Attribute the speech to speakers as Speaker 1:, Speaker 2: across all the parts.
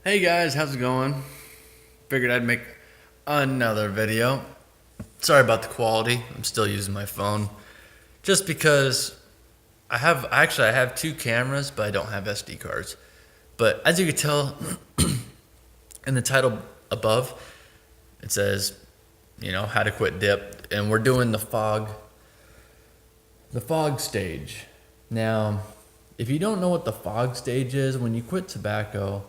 Speaker 1: Hey guys, how's it going? Figured I'd make another video. Sorry about the quality. I'm still using my phone just because I have two cameras, but I don't have SD cards. But as you can tell in the title above, it says, how to quit dip, and we're doing the fog stage. Now, if you don't know what the fog stage is, when you quit tobacco,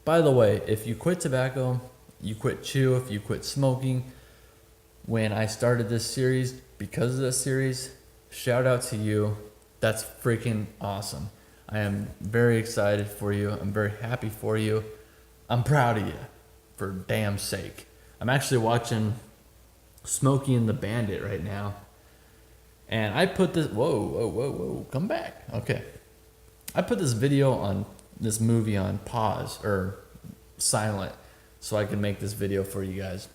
Speaker 1: by the way, if you quit tobacco, you quit chew, if you quit smoking, when I started this series, because of this series, shout out to you. That's freaking awesome. I am very excited for you. I'm very happy for you. I'm proud of you, for damn sake. I'm actually watching Smokey and the Bandit right now. And I put this, whoa, come back. Okay. I put this movie on pause or silent so I can make this video for you guys.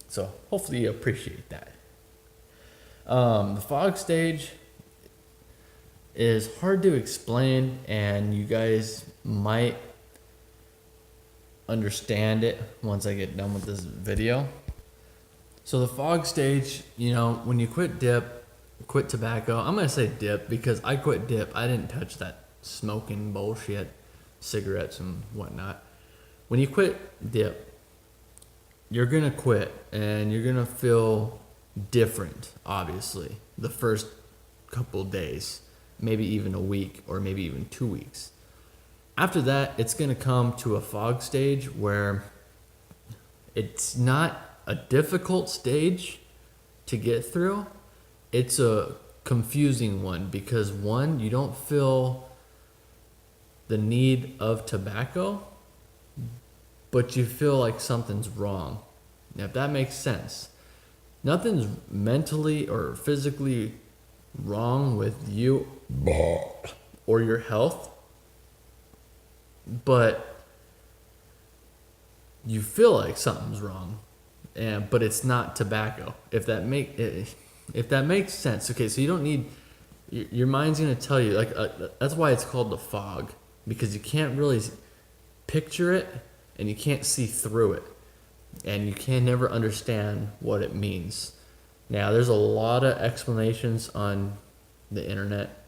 Speaker 1: So hopefully you appreciate that. The fog stage is hard to explain, and you guys might understand it once I get done with this video. So the fog stage, when you quit tobacco, I'm going to say dip because I quit dip. I didn't touch that smoking bullshit, cigarettes and whatnot. When you quit dip, you're going to quit and you're going to feel different, obviously, the first couple days, maybe even a week or maybe even 2 weeks. After that, it's going to come to a fog stage where it's not a difficult stage to get through. It's a confusing one because one, you don't feel the need of tobacco, but you feel like something's wrong. Now, if that makes sense, nothing's mentally or physically wrong with you or your health, but you feel like something's wrong, but it's not tobacco. If that makes sense. Okay, so you don't need your mind's gonna tell you that's why it's called the fog, because you can't really picture it and you can't see through it, and you can never understand what it means. Now, there's a lot of explanations on the internet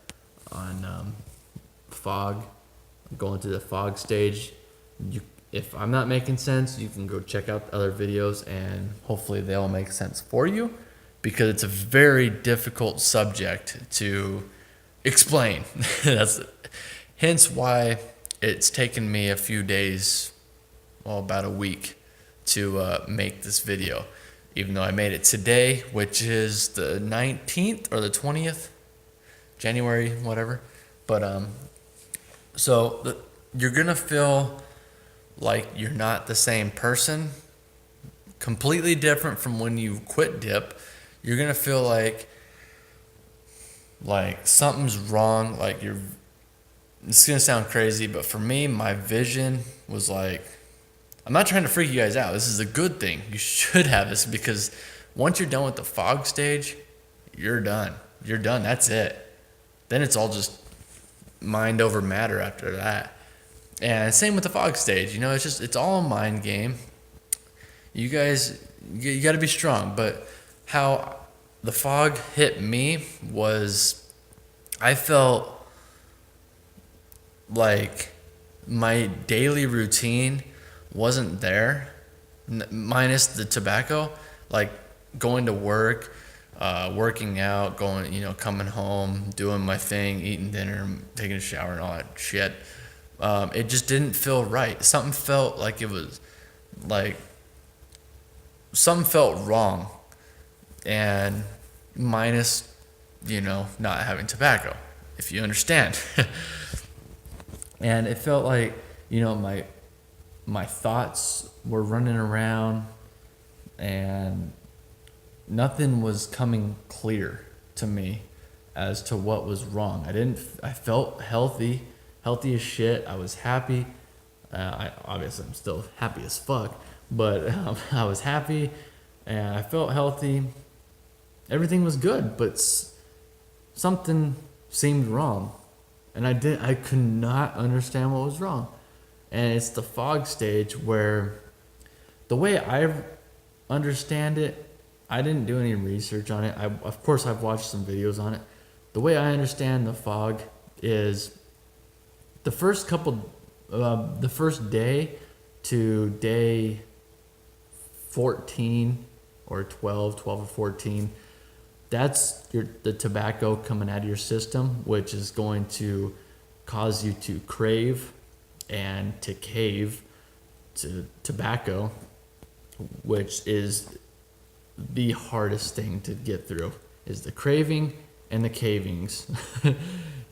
Speaker 1: on fog, going through the fog stage. If I'm not making sense, you can go check out other videos and hopefully they'll make sense for you, because it's a very difficult subject to explain. That's hence why it's taken me a few days, well, about a week, to make this video. Even though I made it today, which is the 19th or the 20th, January, whatever. But you're gonna feel like you're not the same person, completely different from when you quit dip. You're gonna feel like something's wrong. It's gonna sound crazy, but for me, my vision was like, I'm not trying to freak you guys out. This is a good thing. You should have this, because once you're done with the fog stage, you're done. You're done. That's it. Then it's all just mind over matter after that. And same with the fog stage. It's all a mind game. You guys, you got to be strong. But how the fog hit me was, I felt like my daily routine wasn't there, minus the tobacco. Like going to work, working out, coming home, doing my thing, eating dinner, taking a shower, and all that shit. It just didn't feel right. Something felt wrong, and minus, not having tobacco, if you understand. And it felt like, my thoughts were running around and nothing was coming clear to me as to what was wrong. I felt healthy as shit. I was happy. Obviously I'm still happy as fuck, but I was happy and I felt healthy. Everything was good, but something seemed wrong. And I could not understand what was wrong. And it's the fog stage where the way I understand it, I didn't do any research on it. Of course, I've watched some videos on it. The way I understand the fog is the first the first day to day 14 or 12 or 14, that's the tobacco coming out of your system, which is going to cause you to crave and to cave to tobacco, which is the hardest thing to get through, is the craving and the cavings.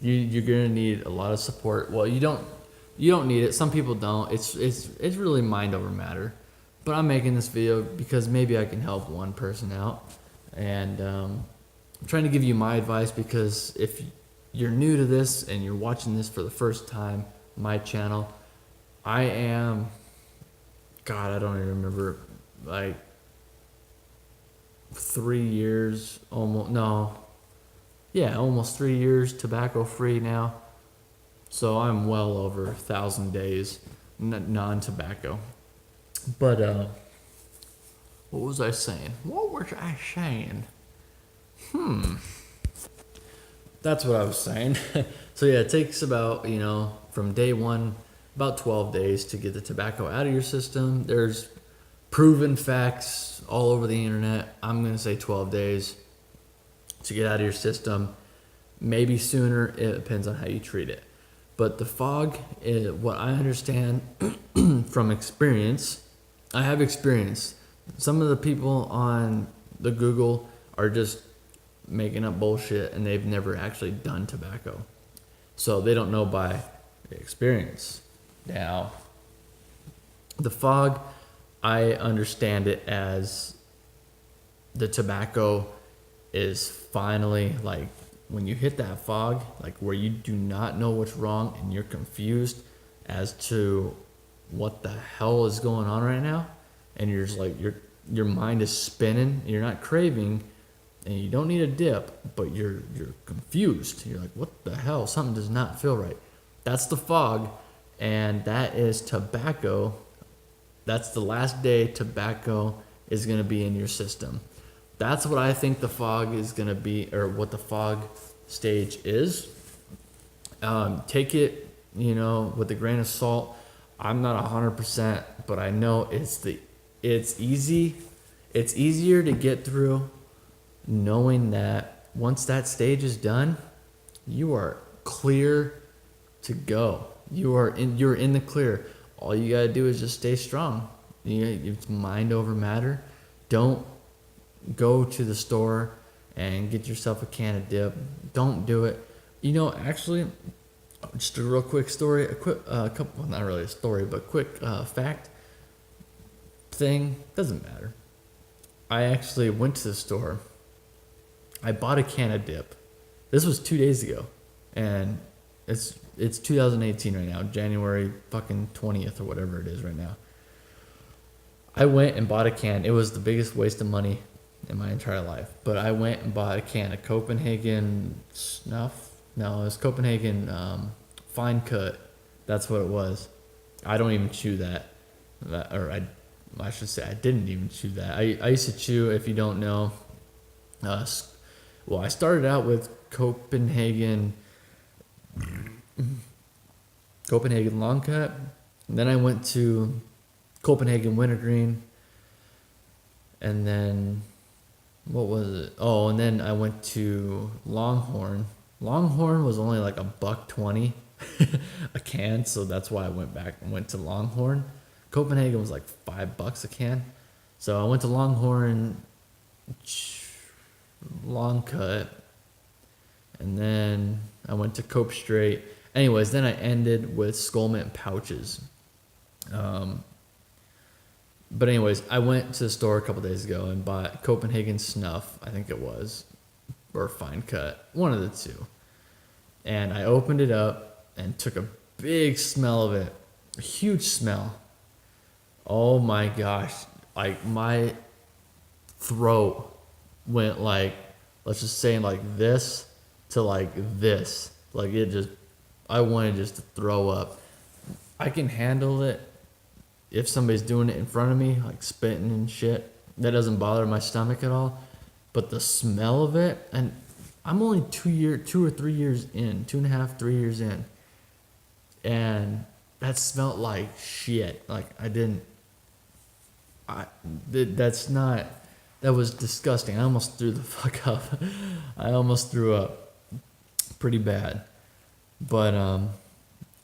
Speaker 1: You're gonna need a lot of support. Well, you don't need it. Some people don't. It's really mind over matter. But I'm making this video because maybe I can help one person out, and I'm trying to give you my advice, because if you're new to this and you're watching this for the first time, my channel, I am, God, I don't even remember, like 3 years, almost 3 years tobacco free now. So I'm well over 1,000 days non-tobacco. But what was I saying? That's what I was saying. So yeah, it takes about, from day one, about 12 days to get the tobacco out of your system. There's proven facts all over the internet. I'm going to say 12 days to get out of your system. Maybe sooner. It depends on how you treat it. But the fog, what I understand from experience, I have experience. Some of the people on the Google are just making up bullshit, and they've never actually done tobacco. So they don't know by experience. Now, the fog, I understand it as the tobacco is finally, like, when you hit that fog, like where you do not know what's wrong and you're confused as to what the hell is going on right now, and you're just like, your mind is spinning, you're not craving, and you don't need a dip, but you're confused. You're like, what the hell? Something does not feel right. That's the fog, and that is tobacco. That's the last day tobacco is going to be in your system. That's what I think the fog is going to be, or what the fog stage is. Take it, with a grain of salt. I'm not 100%, but I know it's easy. It's easier to get through knowing that once that stage is done, you are clear to go. You're in the clear. All you gotta do is just stay strong. It's mind over matter. Don't go to the store and get yourself a can of dip. Don't do it. Actually, just a real quick story, well, not really a story, but quick fact thing, doesn't matter. I actually went to the store. I bought a can of dip. This was 2 days ago, and it's 2018 right now, January fucking 20th or whatever it is right now. I went and bought a can. It was the biggest waste of money in my entire life, but I went and bought a can of Copenhagen Snuff. No, it was Copenhagen Fine Cut. That's what it was. I don't even chew that, or I should say I didn't even chew that. I used to chew, if you don't know. I started out with Copenhagen Long Cut, and then I went to Copenhagen Wintergreen, and then what was it? Oh, and then I went to Longhorn. Longhorn was only like $1.20 a can, so that's why I went back and went to Longhorn. Copenhagen was like $5 a can, so I went to Longhorn Long Cut, and then I went to Cope Straight. Anyways, then I ended with Skull Mint pouches. But anyways, I went to the store a couple days ago and bought Copenhagen Snuff, I think it was, or Fine Cut, one of the two. And I opened it up and took a big smell of it, a huge smell. Oh my gosh, like my throat went like, let's just say like this to like this. Like it just, I wanted just to throw up. I can handle it if somebody's doing it in front of me, like spitting and shit. That doesn't bother my stomach at all. But the smell of it, and I'm only 2 or 3 years in, 2.5, 3 years in, and that smelled like shit. Like that's not, that was disgusting. I almost threw the fuck up. I almost threw up pretty bad. But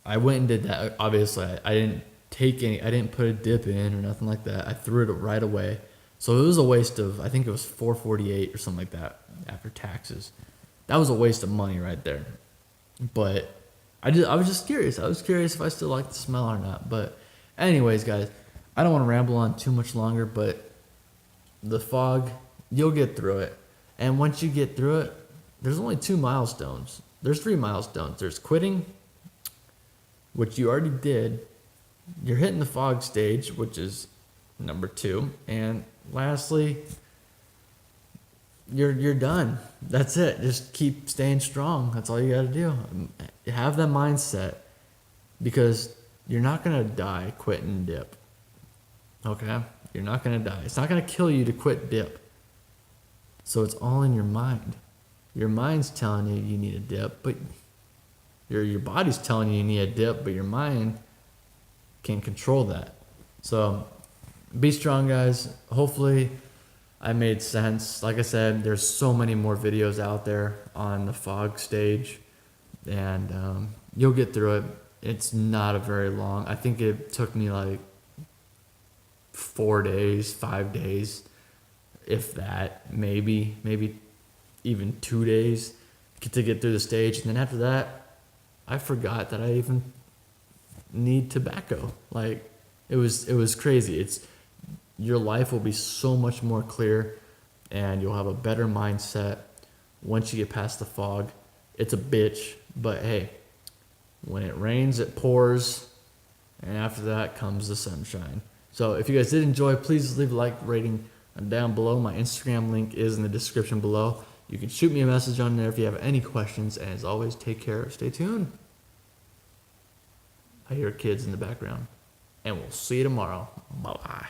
Speaker 1: I went and did that. Obviously, I didn't I didn't put a dip in or nothing like that. I threw it right away. So it was a waste of, I think it was $4.48 or something like that after taxes. That was a waste of money right there. But I was just curious. I was curious if I still liked the smell or not. But anyways, guys, I don't want to ramble on too much longer, but the fog, you'll get through it. And once you get through it, there's only 2 milestones. There's 3 milestones. There's quitting, which you already did. You're hitting the fog stage, which is number 2. And lastly, you're done. That's it. Just keep staying strong. That's all you got to do. Have that mindset, because you're not going to die quit and dip. Okay? You're not going to die. It's not going to kill you to quit dip. So it's all in your mind. Your mind's telling you you need a dip, but your body's telling you need a dip, but your mind can't control that. So be strong, guys. Hopefully I made sense. Like I said, there's so many more videos out there on the fog stage, and you'll get through it. It's not a very long. I think it took me like 4 days, 5 days, if that, maybe even 2 days to get through the stage. And then after that, I forgot that I even need tobacco. Like it was crazy. Your life will be so much more clear, and you'll have a better mindset once you get past the fog. It's a bitch, but hey, when it rains, it pours, and after that comes the sunshine. So if you guys did enjoy, please leave a like, rating down below. My Instagram link is in the description below. You can shoot me a message on there if you have any questions, and as always, take care. Stay tuned. I hear kids in the background, and we'll see you tomorrow. Bye-bye.